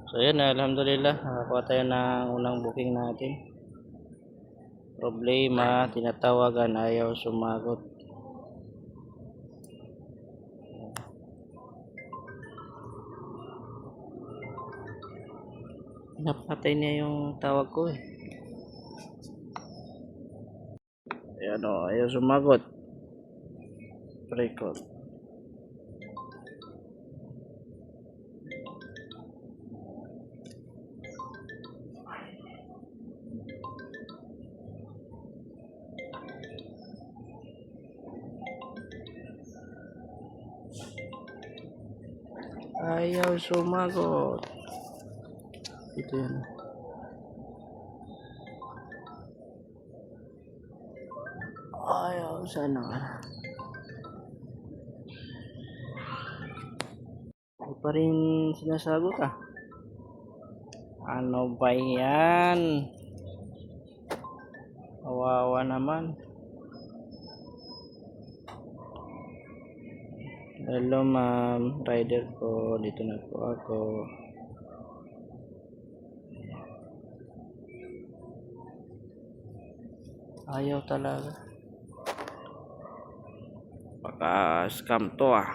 So yun, alhamdulillah, nakakuha tayo ng unang booking natin. Problema, tinatawagan, ayaw sumagot. Napatay niya yung tawag ko eh. Ayan o, ayaw sumagot. Pre-call. Ayaw sumagot. Ito yun. Ayaw sana. Ay pa rin sinasagot ah. Ano ba yan? Kawawa naman. Hello ma'am, rider po. Dito na po ako. Ayaw talaga. Baka scam to ah.